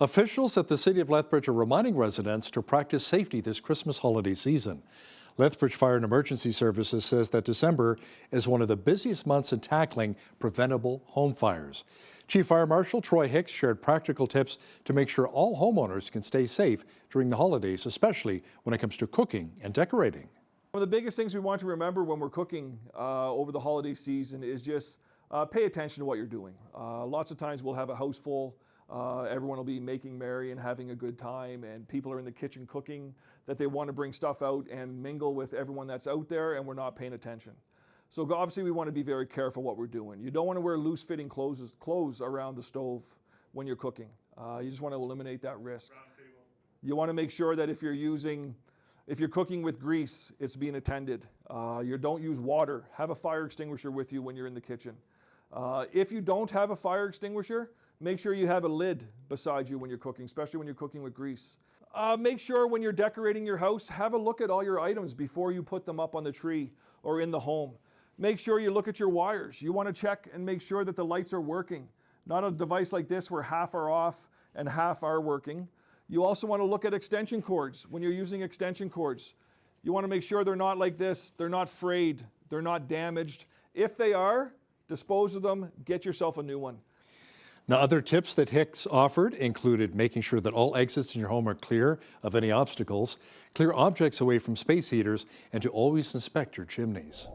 Officials at the City of Lethbridge are reminding residents to practice safety this Christmas holiday season. Lethbridge Fire and Emergency Services says that December is one of the busiest months in tackling preventable home fires. Chief Fire Marshal Troy Hicks shared practical tips to make sure all homeowners can stay safe during the holidays, especially when it comes to cooking and decorating. One of the biggest things we want to remember when we're cooking over the holiday season is just pay attention to what you're doing. Lots of times we'll have a house full. Everyone will be making merry and having a good time, and people are in the kitchen cooking that they want to bring stuff out and mingle with everyone that's out there, and we're not paying attention. So obviously we want to be very careful what we're doing. You don't want to wear loose-fitting clothes around the stove when you're cooking. You just want to eliminate that risk. You want to make sure that if you're cooking with grease, it's being attended. You don't use water. Have a fire extinguisher with you when you're in the kitchen. If you don't have a fire extinguisher, make sure you have a lid beside you when you're cooking, especially when you're cooking with grease. Make sure when you're decorating your house, have a look at all your items before you put them up on the tree or in the home. Make sure you look at your wires. You want to check and make sure that the lights are working. Not a device like this where half are off and half are working. You also want to look at extension cords. When you're using extension cords, you want to make sure they're not like this, they're not frayed, they're not damaged. If they are, dispose of them, get yourself a new one. Now, other tips that Hicks offered included making sure that all exits in your home are clear of any obstacles, clear objects away from space heaters, and to always inspect your chimneys.